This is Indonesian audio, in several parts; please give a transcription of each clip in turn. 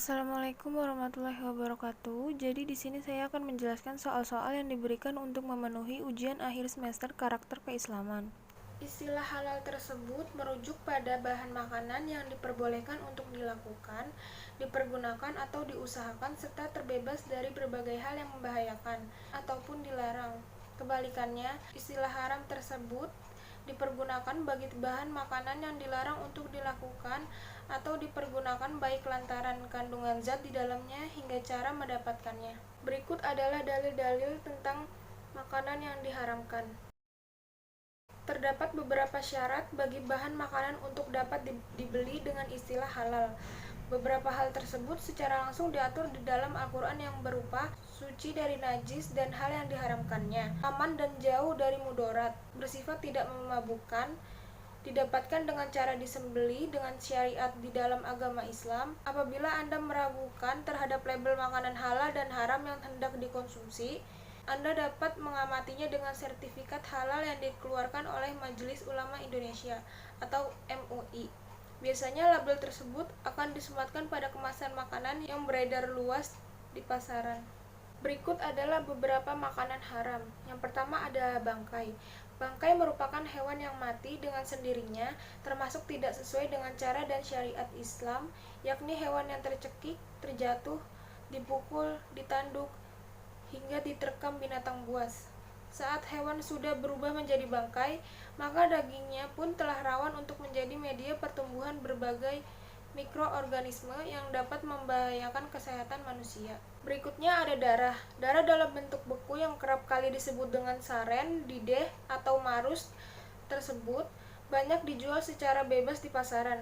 Assalamualaikum warahmatullahi wabarakatuh. Jadi di sini saya akan menjelaskan soal-soal yang diberikan untuk memenuhi ujian akhir semester karakter keislaman. Istilah halal tersebut merujuk pada bahan makanan yang diperbolehkan untuk dilakukan, dipergunakan atau diusahakan serta terbebas dari berbagai hal yang membahayakan ataupun dilarang. Kebalikannya, istilah haram tersebut dipergunakan bagi bahan makanan yang dilarang untuk dilakukan atau dipergunakan baik lantaran kandungan zat di dalamnya hingga cara mendapatkannya. Berikut adalah dalil-dalil tentang makanan yang diharamkan. Terdapat beberapa syarat bagi bahan makanan untuk dapat dibeli dengan istilah halal. Beberapa hal tersebut secara langsung diatur di dalam Al-Quran yang berupa suci dari najis dan hal yang diharamkannya, aman dan jauh dari mudarat, bersifat tidak memabukkan, didapatkan dengan cara disembeli dengan syariat di dalam agama Islam. Apabila Anda meragukan terhadap label makanan halal dan haram yang hendak dikonsumsi, Anda dapat mengamatinya dengan sertifikat halal yang dikeluarkan oleh Majelis Ulama Indonesia atau MUI. Biasanya label tersebut akan disematkan pada kemasan makanan yang beredar luas di pasaran. Berikut adalah beberapa makanan haram. Yang pertama ada bangkai. Bangkai merupakan hewan yang mati dengan sendirinya, termasuk tidak sesuai dengan cara dan syariat Islam, yakni hewan yang tercekik, terjatuh, dipukul, ditanduk, hingga diterkam binatang buas. Saat hewan sudah berubah menjadi bangkai, maka dagingnya pun telah rawan untuk menjadi media pertumbuhan berbagai mikroorganisme yang dapat membahayakan kesehatan manusia. Berikutnya ada darah. Darah dalam bentuk beku yang kerap kali disebut dengan saren, dideh, atau marus tersebut banyak dijual secara bebas di pasaran.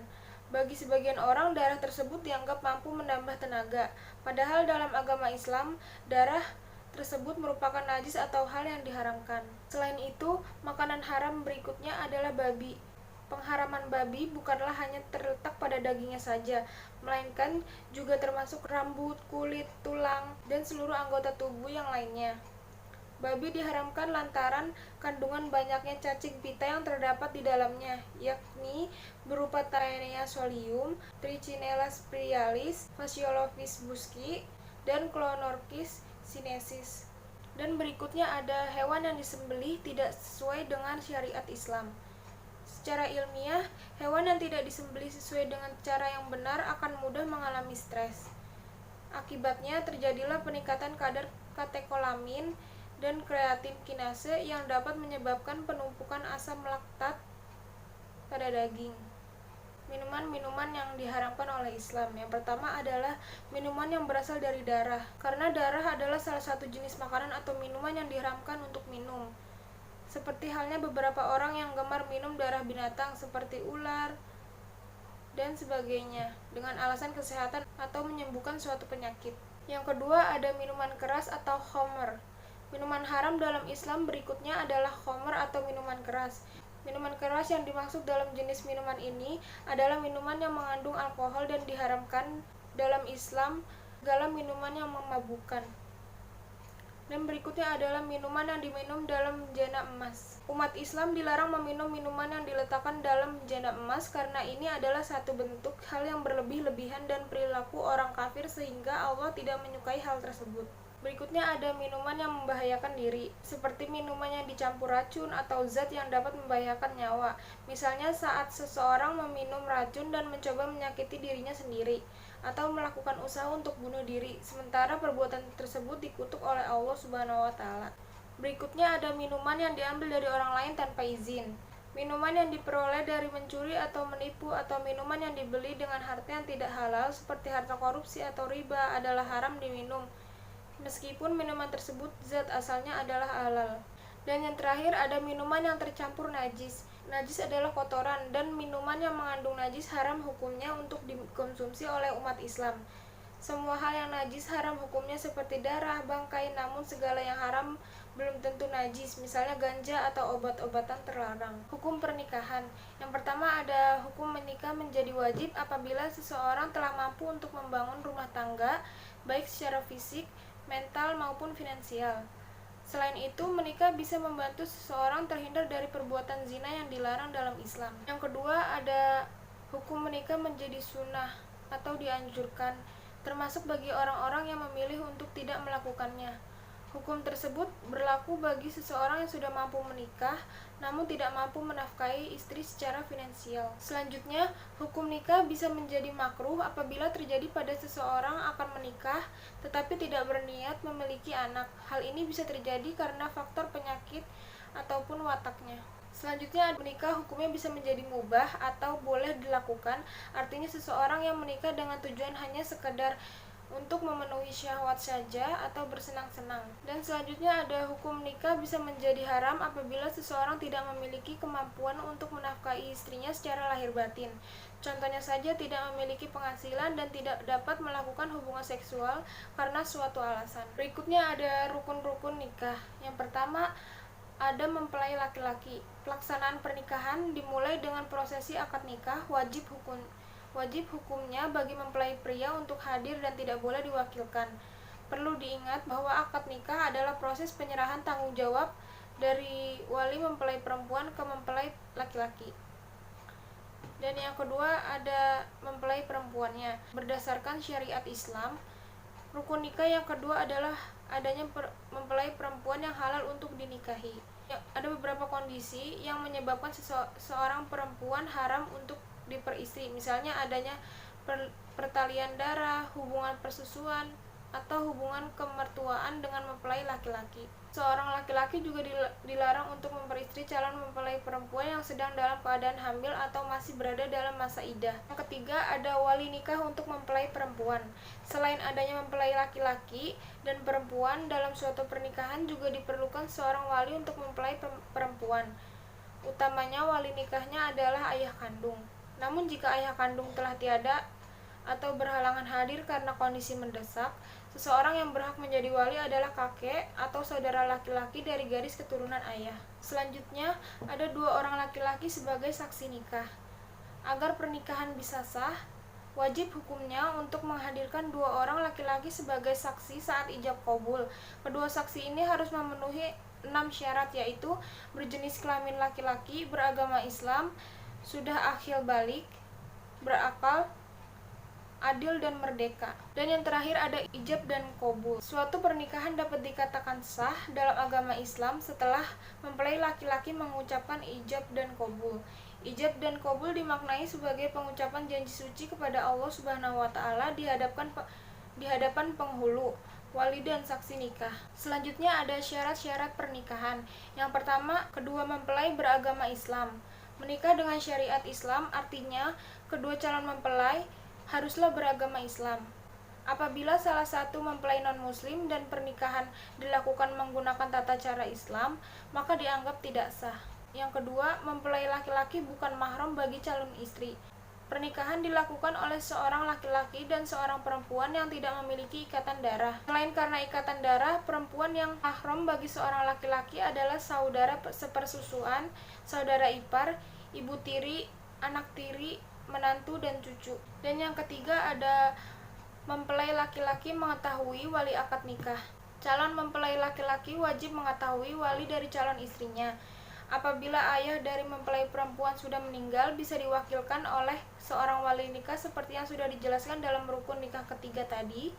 Bagi sebagian orang, darah tersebut dianggap mampu menambah tenaga. Padahal dalam agama Islam, darah tersebut merupakan najis atau hal yang diharamkan. Selain itu, makanan haram berikutnya adalah babi. Pengharaman babi bukanlah hanya terletak pada dagingnya saja, melainkan juga termasuk rambut, kulit, tulang, dan seluruh anggota tubuh yang lainnya. Babi diharamkan lantaran kandungan banyaknya cacing pita yang terdapat di dalamnya, yakni berupa Taenia solium, Trichinella sprialis, Phaseolophus busci, dan Clonorchis sinensis. Dan berikutnya ada hewan yang disembelih tidak sesuai dengan syariat Islam. Secara ilmiah, hewan yang tidak disembelih sesuai dengan cara yang benar akan mudah mengalami stres. Akibatnya terjadilah peningkatan kadar katekolamin dan kreatin kinase yang dapat menyebabkan penumpukan asam laktat pada daging. Minuman-minuman yang diharamkan oleh Islam. Yang pertama adalah minuman yang berasal dari darah. Karena darah adalah salah satu jenis makanan atau minuman yang diharamkan untuk minum. Seperti halnya beberapa orang yang gemar minum darah binatang seperti ular dan sebagainya dengan alasan kesehatan atau menyembuhkan suatu penyakit. Yang kedua ada minuman keras atau khamr. Minuman haram dalam Islam berikutnya adalah khamr atau minuman keras. Minuman keras yang dimaksud dalam jenis minuman ini adalah minuman yang mengandung alkohol dan diharamkan dalam Islam segala minuman yang memabukkan. Dan berikutnya adalah minuman yang diminum dalam bejana emas. Umat Islam dilarang meminum minuman yang diletakkan dalam bejana emas karena ini adalah satu bentuk hal yang berlebih-lebihan dan perilaku orang kafir sehingga Allah tidak menyukai hal tersebut. Berikutnya ada minuman yang membahayakan diri, seperti minuman yang dicampur racun atau zat yang dapat membahayakan nyawa. Misalnya saat seseorang meminum racun dan mencoba menyakiti dirinya sendiri, atau melakukan usaha untuk bunuh diri, sementara perbuatan tersebut dikutuk oleh Allah Subhanahu wa Ta'ala. Berikutnya ada minuman yang diambil dari orang lain tanpa izin. Minuman yang diperoleh dari mencuri atau menipu, atau minuman yang dibeli dengan harta yang tidak halal seperti harta korupsi atau riba adalah haram diminum, meskipun minuman tersebut zat asalnya adalah halal. Dan yang terakhir ada minuman yang tercampur najis. Najis adalah kotoran, dan minuman yang mengandung najis haram hukumnya untuk dikonsumsi oleh umat Islam. Semua hal yang najis haram hukumnya seperti darah, bangkai, namun segala yang haram belum tentu najis, misalnya ganja atau obat-obatan terlarang. Hukum pernikahan. Yang pertama ada hukum menikah menjadi wajib apabila seseorang telah mampu untuk membangun rumah tangga, baik secara fisik, mental, maupun finansial. Selain itu, menikah bisa membantu seseorang terhindar dari perbuatan zina yang dilarang dalam Islam. Yang kedua, ada hukum menikah menjadi sunnah atau dianjurkan. termasuk bagi orang-orang yang memilih untuk tidak melakukannya. Hukum tersebut berlaku bagi seseorang yang sudah mampu menikah, namun tidak mampu menafkahi istri secara finansial. Selanjutnya, hukum nikah bisa menjadi makruh apabila terjadi pada seseorang akan menikah, tetapi tidak berniat memiliki anak. Hal ini bisa terjadi karena faktor penyakit ataupun wataknya. Selanjutnya, menikah hukumnya bisa menjadi mubah atau boleh dilakukan, artinya seseorang yang menikah dengan tujuan hanya sekedar untuk memenuhi syahwat saja atau bersenang-senang. Dan selanjutnya ada hukum nikah bisa menjadi haram apabila seseorang tidak memiliki kemampuan untuk menafkahi istrinya secara lahir batin. Contohnya saja tidak memiliki penghasilan dan tidak dapat melakukan hubungan seksual karena suatu alasan. Berikutnya ada rukun-rukun nikah. Yang pertama, ada mempelai laki-laki. Pelaksanaan pernikahan dimulai dengan prosesi akad nikah. Wajib hukumnya bagi mempelai pria untuk hadir dan tidak boleh diwakilkan. Perlu diingat bahwa akad nikah adalah proses penyerahan tanggung jawab dari wali mempelai perempuan ke mempelai laki-laki. Dan yang kedua ada mempelai perempuannya. Berdasarkan syariat Islam, rukun nikah yang kedua adalah adanya mempelai perempuan yang halal untuk dinikahi. Ada beberapa kondisi yang menyebabkan seorang perempuan haram untuk diperistri, misalnya adanya pertalian darah, hubungan persusuan, atau hubungan kemertuaan dengan mempelai laki-laki. Seorang laki-laki juga dilarang untuk memperistri calon mempelai perempuan yang sedang dalam keadaan hamil atau masih berada dalam masa iddah. Yang ketiga, ada wali nikah untuk mempelai perempuan. Selain adanya mempelai laki-laki dan perempuan dalam suatu pernikahan, juga diperlukan seorang wali untuk mempelai perempuan. Utamanya wali nikahnya adalah ayah kandung. Namun jika ayah kandung telah tiada atau berhalangan hadir karena kondisi mendesak, seseorang yang berhak menjadi wali adalah kakek atau saudara laki-laki dari garis keturunan ayah. Selanjutnya, ada 2 orang laki-laki sebagai saksi nikah. Agar pernikahan bisa sah, wajib hukumnya untuk menghadirkan 2 orang laki-laki sebagai saksi saat ijab qabul. Kedua saksi ini harus memenuhi 6 syarat, yaitu berjenis kelamin laki-laki, beragama Islam, sudah akhil balik, berakal, adil dan merdeka. Dan yang terakhir ada ijab dan qabul. Suatu pernikahan dapat dikatakan sah dalam agama Islam setelah mempelai laki-laki mengucapkan ijab dan qabul. Ijab dan qabul dimaknai sebagai pengucapan janji suci kepada Allah Subhanahu wa taala di hadapan penghulu, wali dan saksi nikah. Selanjutnya ada syarat-syarat pernikahan. Yang pertama, kedua mempelai beragama Islam. Menikah dengan syariat Islam artinya kedua calon mempelai haruslah beragama Islam. Apabila salah satu mempelai non-muslim dan pernikahan dilakukan menggunakan tata cara Islam, maka dianggap tidak sah. Yang kedua, mempelai laki-laki bukan mahram bagi calon istri. Pernikahan dilakukan oleh seorang laki-laki dan seorang perempuan yang tidak memiliki ikatan darah. Selain karena ikatan darah, perempuan yang mahram bagi seorang laki-laki adalah saudara sepersusuan, saudara ipar, ibu tiri, anak tiri, menantu, dan cucu. Dan yang ketiga ada mempelai laki-laki mengetahui wali akad nikah. Calon mempelai laki-laki wajib mengetahui wali dari calon istrinya. Apabila ayah dari mempelai perempuan sudah meninggal, bisa diwakilkan oleh seorang wali nikah seperti yang sudah dijelaskan dalam rukun nikah ketiga tadi.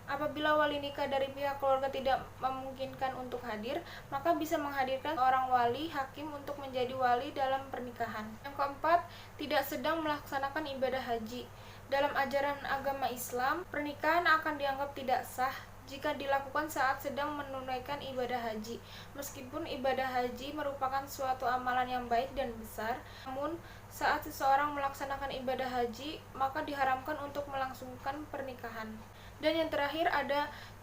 Apabila wali nikah dari pihak keluarga tidak memungkinkan untuk hadir, maka bisa menghadirkan orang wali hakim untuk menjadi wali dalam pernikahan. Yang keempat, tidak sedang melaksanakan ibadah haji. Dalam ajaran agama Islam, pernikahan akan dianggap tidak sah jika dilakukan saat sedang menunaikan ibadah haji. Meskipun ibadah haji merupakan suatu amalan yang baik dan besar, namun saat seseorang melaksanakan ibadah haji, maka diharamkan untuk melangsungkan pernikahan. Dan yang terakhir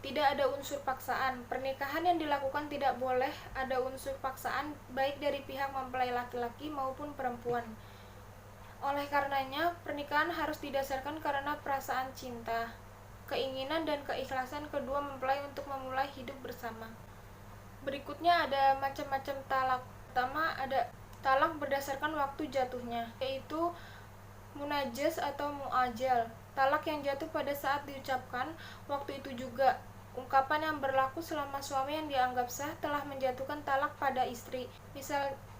tidak ada unsur paksaan. Pernikahan yang dilakukan tidak boleh ada unsur paksaan baik dari pihak mempelai laki-laki maupun perempuan. Oleh karenanya, pernikahan harus didasarkan karena perasaan cinta, keinginan dan keikhlasan kedua mempelai untuk memulai hidup bersama. Berikutnya ada macam-macam talak. Pertama ada talak berdasarkan waktu jatuhnya, yaitu munajaz atau muajal. Talak yang jatuh pada saat diucapkan waktu itu juga. Ungkapan yang berlaku selama suami yang dianggap sah telah menjatuhkan talak pada istri.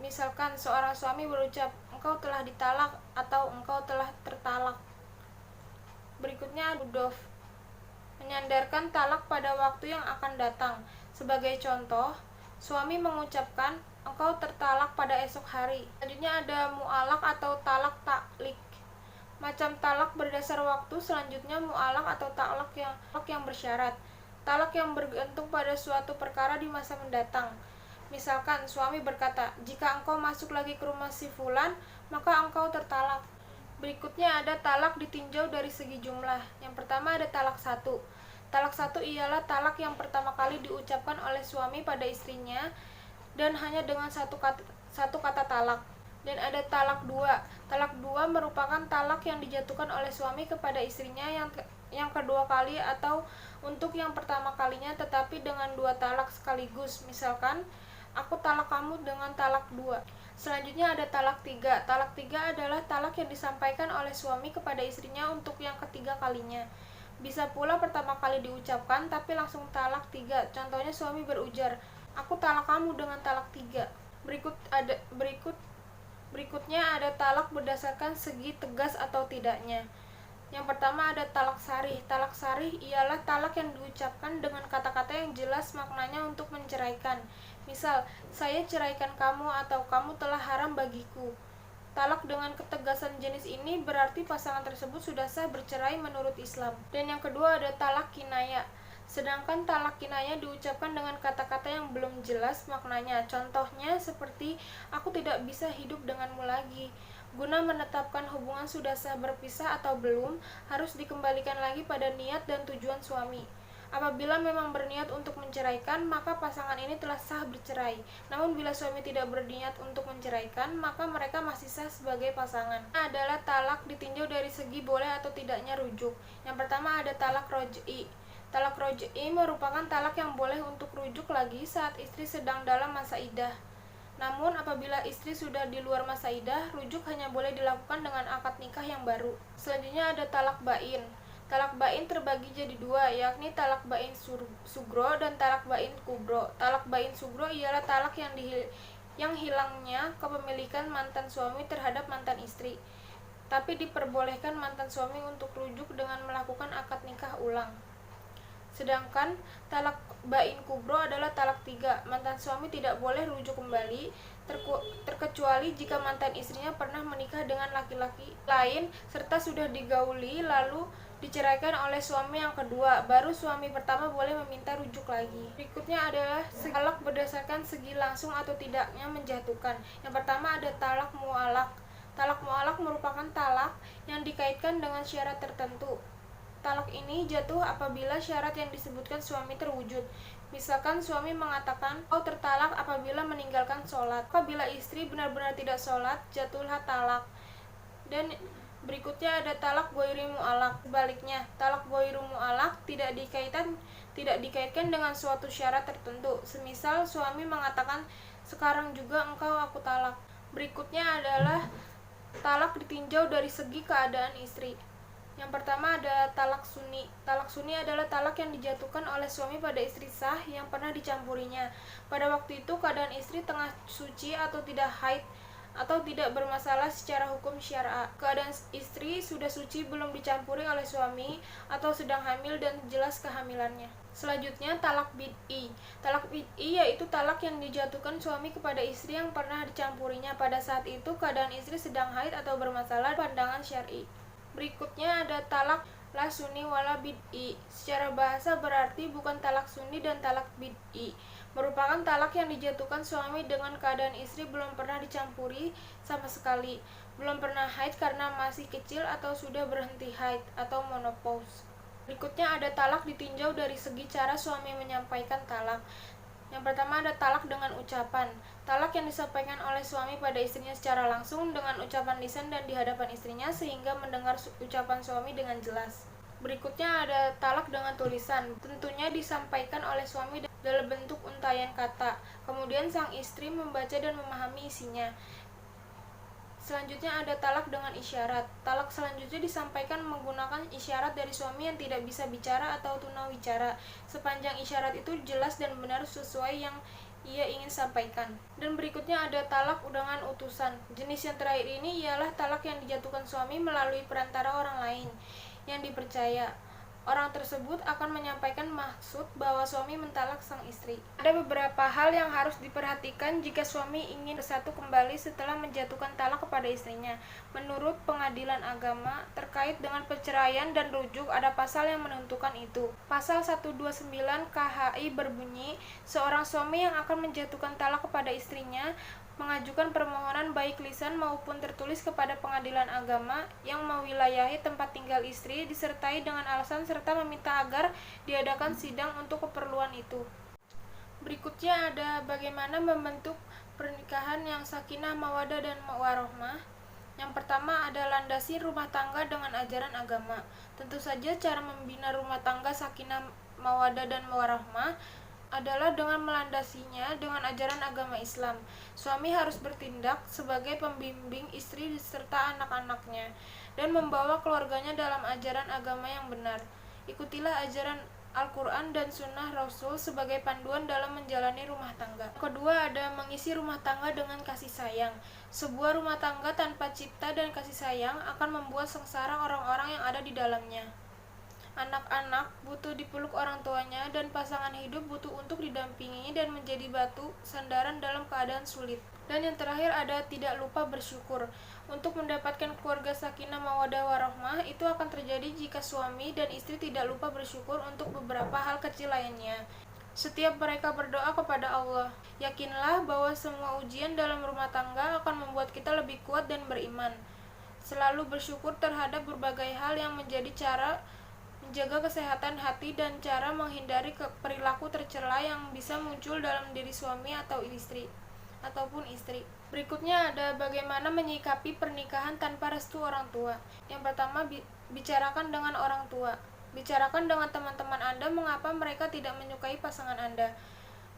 Misalkan seorang suami berucap, "Engkau telah ditalak" atau "Engkau telah tertalak." Berikutnya mudof. menyandarkan talak pada waktu yang akan datang. Sebagai contoh, suami mengucapkan, engkau tertalak pada esok hari. Selanjutnya ada mu'alak atau talak taklik. Macam talak berdasar waktu, selanjutnya mu'alak atau talak yang bersyarat. Talak yang bergantung pada suatu perkara di masa mendatang. Misalkan suami berkata, jika engkau masuk lagi ke rumah si fulan, maka engkau tertalak. Berikutnya ada talak ditinjau dari segi jumlah. Yang pertama ada talak satu. Talak satu ialah talak yang pertama kali diucapkan oleh suami pada istrinya dan hanya dengan satu kata talak. Dan ada talak dua. Talak dua merupakan talak yang dijatuhkan oleh suami kepada istrinya yang kedua kali atau untuk yang pertama kalinya, tetapi dengan dua talak sekaligus. Misalkan, aku talak kamu dengan talak dua. Selanjutnya ada talak tiga. Talak tiga adalah talak yang disampaikan oleh suami kepada istrinya untuk yang ketiga kalinya. Bisa pula pertama kali diucapkan tapi langsung talak tiga. Contohnya suami berujar, aku talak kamu dengan talak tiga. Berikutnya ada talak berdasarkan segi tegas atau tidaknya. Yang pertama ada talak sarih. Talak sarih ialah talak yang diucapkan dengan kata-kata yang jelas maknanya untuk menceraikan. Misal, saya ceraikan kamu atau kamu telah haram bagiku. Talak dengan ketegasan jenis ini berarti pasangan tersebut sudah sah bercerai menurut Islam. Dan yang kedua ada talak kinaya. Sedangkan talak kinaya diucapkan dengan kata-kata yang belum jelas maknanya. Contohnya seperti, aku tidak bisa hidup denganmu lagi. Guna menetapkan hubungan sudah sah berpisah atau belum, harus dikembalikan lagi pada niat dan tujuan suami. Apabila memang berniat untuk menceraikan, maka pasangan ini telah sah bercerai. Namun bila suami tidak berniat untuk menceraikan, maka mereka masih sah sebagai pasangan. Adalah talak ditinjau dari segi boleh atau tidaknya rujuk. Yang pertama ada talak roj'i. Talak roj'i merupakan talak yang boleh untuk rujuk lagi saat istri sedang dalam masa iddah. Namun apabila istri sudah di luar masa iddah, rujuk hanya boleh dilakukan dengan akad nikah yang baru. Selanjutnya ada talak bain. Talak bain terbagi jadi dua, yakni talak bain sugro dan talak bain kubro. Talak bain sugro ialah talak yang hilangnya kepemilikan mantan suami terhadap mantan istri, tapi diperbolehkan mantan suami untuk rujuk dengan melakukan akad nikah ulang. Sedangkan talak bain kubro adalah talak tiga. Mantan suami tidak boleh rujuk kembali, terkecuali jika mantan istrinya pernah menikah dengan laki-laki lain serta sudah digauli lalu diceraikan oleh suami yang kedua. Baru suami pertama boleh meminta rujuk lagi. Berikutnya adalah talak berdasarkan segi langsung atau tidaknya menjatuhkan. Yang pertama ada talak mu'alak. Talak mu'alak merupakan talak yang dikaitkan dengan syarat tertentu. Talak ini jatuh apabila syarat yang disebutkan suami terwujud. Misalkan suami mengatakan, kau tertalak apabila meninggalkan sholat. Apabila istri benar-benar tidak sholat, jatuhlah talak. Dan berikutnya ada talak ghairi mu'alak. Sebaliknya, talak ghairi mu'alak tidak dikaitkan dengan suatu syarat tertentu. Semisal suami mengatakan, sekarang juga engkau aku talak. Berikutnya adalah talak ditinjau dari segi keadaan istri. Yang pertama ada talak sunni. Talak sunni adalah talak yang dijatuhkan oleh suami pada istri sah yang pernah dicampurinya. Pada waktu itu keadaan istri tengah suci atau tidak haid atau tidak bermasalah secara hukum syara. Keadaan istri sudah suci belum dicampuri oleh suami atau sedang hamil dan jelas kehamilannya. Selanjutnya talak bid'i. Talak bid'i yaitu talak yang dijatuhkan suami kepada istri yang pernah dicampurinya. Pada saat itu keadaan istri sedang haid atau bermasalah pandangan syar'i. Berikutnya ada talak la sunni wala bid'i. Secara bahasa berarti bukan talak sunni dan talak bid'i. Merupakan talak yang dijatuhkan suami dengan keadaan istri belum pernah dicampuri sama sekali, belum pernah haid karena masih kecil atau sudah berhenti haid atau menopause. Berikutnya ada talak ditinjau dari segi cara suami menyampaikan talak. Yang pertama ada talak dengan ucapan. Talak yang disampaikan oleh suami pada istrinya secara langsung dengan ucapan lisan dan di hadapan istrinya sehingga mendengar ucapan suami dengan jelas. Berikutnya ada talak dengan tulisan. Tentunya disampaikan oleh suami dalam bentuk untaian kata. Kemudian sang istri membaca dan memahami isinya. Selanjutnya ada talak dengan isyarat. Talak selanjutnya disampaikan menggunakan isyarat dari suami yang tidak bisa bicara atau tunawicara, sepanjang isyarat itu jelas dan benar sesuai yang ia ingin sampaikan. Dan berikutnya ada talak dengan utusan. Jenis yang terakhir ini ialah talak yang dijatuhkan suami melalui perantara orang lain yang dipercaya. orang tersebut akan menyampaikan maksud bahwa suami mentalak sang istri. Ada beberapa hal yang harus diperhatikan jika suami ingin bersatu kembali setelah menjatuhkan talak kepada istrinya. Menurut pengadilan agama, terkait dengan perceraian dan rujuk ada pasal yang menentukan itu. Pasal 129 KHI berbunyi, seorang suami yang akan menjatuhkan talak kepada istrinya mengajukan permohonan baik lisan maupun tertulis kepada pengadilan agama yang mewilayahi tempat tinggal istri disertai dengan alasan serta meminta agar diadakan sidang untuk keperluan itu. Berikutnya ada bagaimana membentuk pernikahan yang sakinah, mawaddah, dan warohmah. Yang pertama ada landasi rumah tangga dengan ajaran agama. Tentu saja cara membina rumah tangga sakinah, mawaddah, dan warohmah adalah dengan melandasinya dengan ajaran agama Islam. Suami harus bertindak sebagai pembimbing istri serta anak-anaknya dan membawa keluarganya dalam ajaran agama yang benar. Ikutilah ajaran Al-Quran dan Sunnah Rasul sebagai panduan dalam menjalani rumah tangga. Kedua ada mengisi rumah tangga dengan kasih sayang. Sebuah rumah tangga tanpa cipta dan kasih sayang akan membuat sengsara orang-orang yang ada di dalamnya. Anak-anak butuh dipeluk orang tuanya dan pasangan hidup butuh untuk didampingi dan menjadi batu sandaran dalam keadaan sulit. Dan yang terakhir ada tidak lupa bersyukur. Untuk mendapatkan keluarga sakinah mawaddah warahmah itu akan terjadi jika suami dan istri tidak lupa bersyukur untuk beberapa hal kecil lainnya. Setiap mereka berdoa kepada Allah, yakinlah bahwa semua ujian dalam rumah tangga akan membuat kita lebih kuat dan beriman. Selalu bersyukur terhadap berbagai hal yang menjadi cara menjaga kesehatan hati dan cara menghindari perilaku tercela yang bisa muncul dalam diri suami atau istri. Berikutnya ada bagaimana menyikapi pernikahan tanpa restu orang tua. Yang pertama, bicarakan dengan orang tua. Bicarakan dengan teman-teman Anda mengapa mereka tidak menyukai pasangan Anda.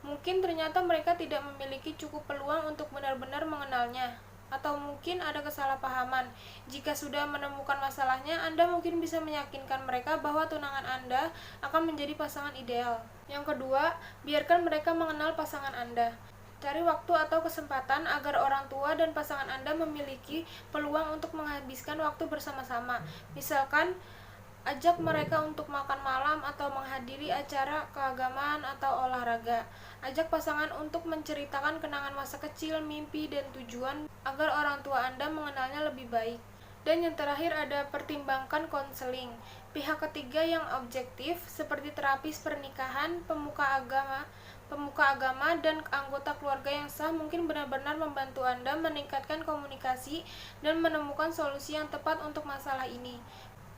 Mungkin ternyata mereka tidak memiliki cukup peluang untuk benar-benar mengenalnya. Atau mungkin ada kesalahpahaman. Jika sudah menemukan masalahnya, Anda mungkin bisa meyakinkan mereka bahwa tunangan Anda akan menjadi pasangan ideal. Yang kedua, biarkan mereka mengenal pasangan Anda. Cari waktu atau kesempatan agar orang tua dan pasangan Anda memiliki peluang untuk menghabiskan waktu bersama-sama. Misalkan, ajak mereka untuk makan malam atau menghadiri acara keagamaan atau olahraga. Ajak pasangan untuk menceritakan kenangan masa kecil, mimpi, dan tujuan agar orang tua Anda mengenalnya lebih baik. Dan yang terakhir ada pertimbangkan konseling. Pihak ketiga yang objektif seperti terapis pernikahan, pemuka agama, dan anggota keluarga yang sah mungkin benar-benar membantu Anda meningkatkan komunikasi dan menemukan solusi yang tepat untuk masalah ini.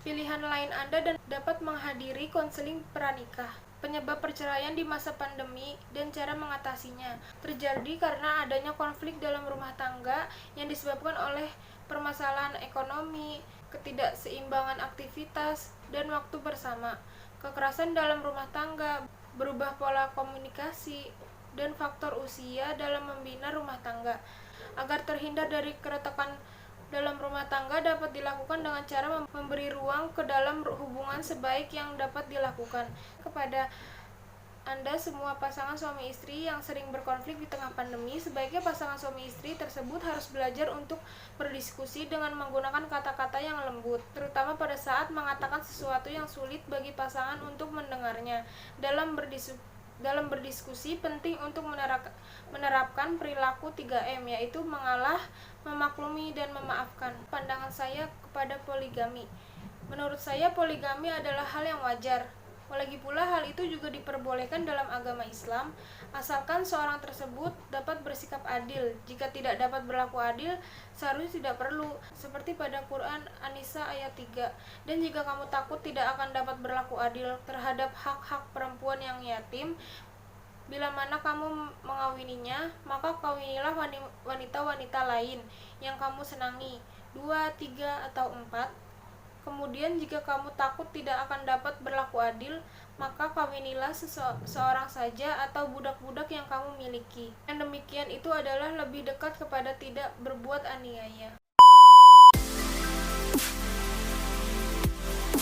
Pilihan lain Anda dan dapat menghadiri konseling pranikah. Penyebab perceraian di masa pandemi dan cara mengatasinya terjadi karena adanya konflik dalam rumah tangga yang disebabkan oleh permasalahan ekonomi, ketidakseimbangan aktivitas, dan waktu bersama, kekerasan dalam rumah tangga, berubah pola komunikasi, dan faktor usia dalam membina rumah tangga. Agar terhindar dari keretakan dalam rumah tangga dapat dilakukan dengan cara memberi ruang ke dalam hubungan sebaik yang dapat dilakukan. Kepada Anda semua pasangan suami istri yang sering berkonflik di tengah pandemi, sebaiknya pasangan suami istri tersebut harus belajar untuk berdiskusi dengan menggunakan kata-kata yang lembut, terutama pada saat mengatakan sesuatu yang sulit bagi pasangan untuk mendengarnya. Dalam berdiskusi, penting untuk menerapkan perilaku 3M, yaitu mengalah, memaklumi, dan memaafkan. Pandangan saya kepada poligami. Menurut saya, poligami adalah hal yang wajar. Lagi pula, hal itu juga diperbolehkan dalam agama Islam, asalkan seorang tersebut dapat bersikap adil. Jika tidak dapat berlaku adil, seharusnya tidak perlu, seperti pada Quran An-Nisa ayat 3. Dan jika kamu takut tidak akan dapat berlaku adil terhadap hak-hak perempuan yang yatim, bila mana kamu mengawininya, maka kawinilah wanita-wanita lain yang kamu senangi, 2, 3, atau 4. Kemudian jika kamu takut tidak akan dapat berlaku adil, maka kawinilah seorang saja atau budak-budak yang kamu miliki. Yang demikian itu adalah lebih dekat kepada tidak berbuat aniaya.